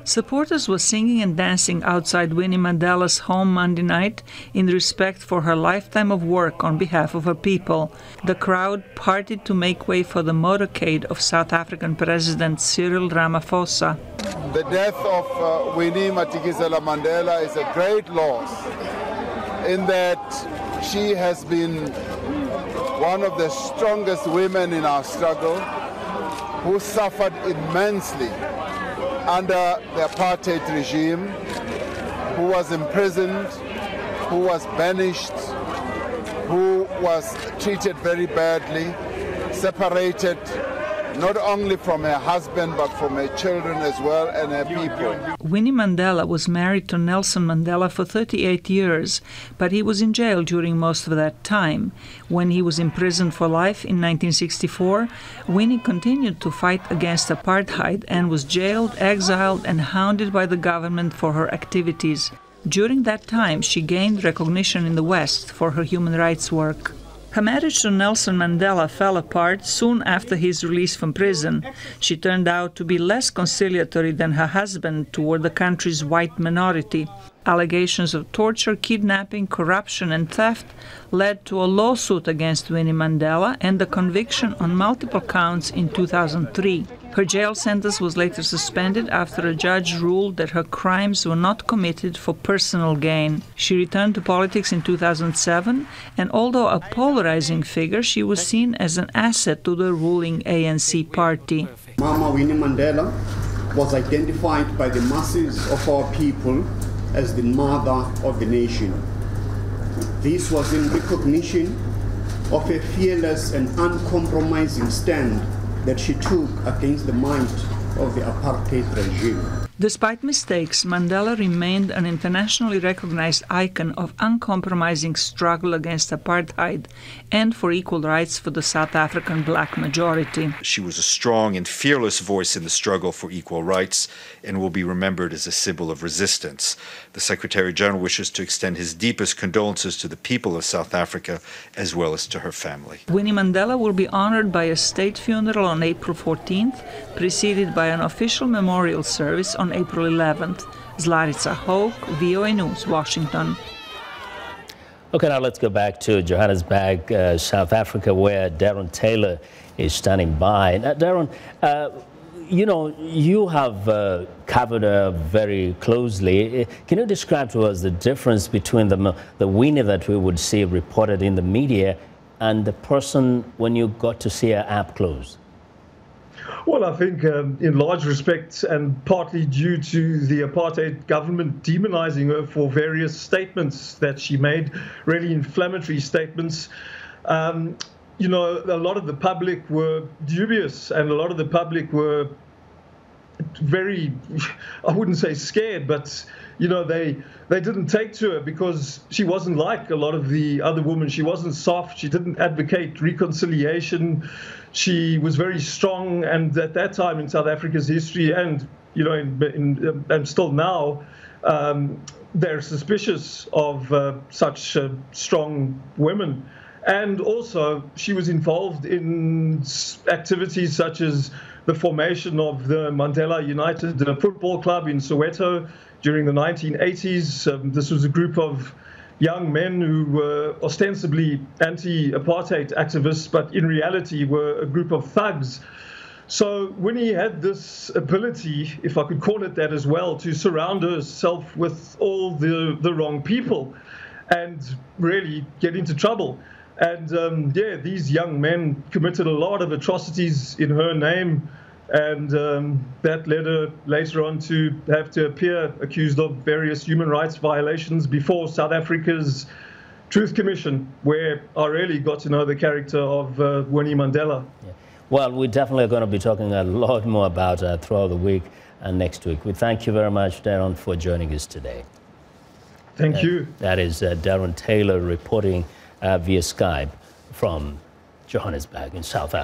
Supporters were singing and dancing outside Winnie Mandela's home Monday night in respect for her lifetime of work on behalf of her people. The crowd partied to make way for the motorcade of South African President Cyril Ramaphosa. The death of Winnie Madikizela-Mandela is a great loss in that she has been one of the strongest women in our struggle, who suffered immensely under the apartheid regime, who was imprisoned, who was banished, who was treated very badly, separated not only from her husband but from her children as well and her people. Winnie Mandela was married to Nelson Mandela for 38 years, but he was in jail during most of that time. When he was imprisoned for life in 1964, Winnie continued to fight against apartheid and was jailed, exiled, and hounded by the government for her activities. During that time, she gained recognition in the West for her human rights work. Her marriage to Nelson Mandela fell apart soon after his release from prison. She turned out to be less conciliatory than her husband toward the country's white minority. Allegations of torture, kidnapping, corruption, and theft led to a lawsuit against Winnie Mandela and the conviction on multiple counts in 2003. Her jail sentence was later suspended after a judge ruled that her crimes were not committed for personal gain. She returned to politics in 2007, and although a polarizing figure, she was seen as an asset to the ruling ANC party. Mama Winnie Mandela was identified by the masses of our people as the mother of the nation. This was in recognition of a fearless and uncompromising stand that she took against the might of the apartheid regime. Despite mistakes, Mandela remained an internationally recognized icon of uncompromising struggle against apartheid and for equal rights for the South African black majority. She was a strong and fearless voice in the struggle for equal rights and will be remembered as a symbol of resistance. The Secretary-General wishes to extend his deepest condolences to the people of South Africa as well as to her family. Winnie Mandela will be honored by a state funeral on April 14th, preceded by an official memorial service on April 11th. Zlatica, Hoke, VOA News, Washington. Okay, now let's go back to Johannesburg, South Africa, where Darren Taylor is standing by. Now, Darren, you know, you have covered her very closely. Can you describe to us the difference between the Winnie that we would see reported in the media and the person when you got to see her up close? Well, I think in large respects, and partly due to the apartheid government demonizing her for various statements that she made, really inflammatory statements, you know, a lot of the public were dubious and a lot of the public were very, I wouldn't say scared, but you know, they didn't take to her because she wasn't like a lot of the other women. She wasn't soft. She didn't advocate reconciliation. She was very strong. And at that time in South Africa's history, and you know, and still now, they're suspicious of such strong women. And also, she was involved in activities such as the formation of the Mandela United Football Club in Soweto during the 1980s. This was a group of young men who were ostensibly anti-apartheid activists, but in reality were a group of thugs. So Winnie had this ability, if I could call it that as well, to surround herself with all the wrong people and really get into trouble. And yeah, these young men committed a lot of atrocities in her name, and that led her later on to have to appear accused of various human rights violations before South Africa's Truth Commission, where I really got to know the character of Winnie Mandela. Yeah. Well, we're definitely going to be talking a lot more about her throughout the week and next week. We thank you very much, Darren, for joining us today. Thank you. That is Darren Taylor reporting via Skype from Johannesburg in South Africa.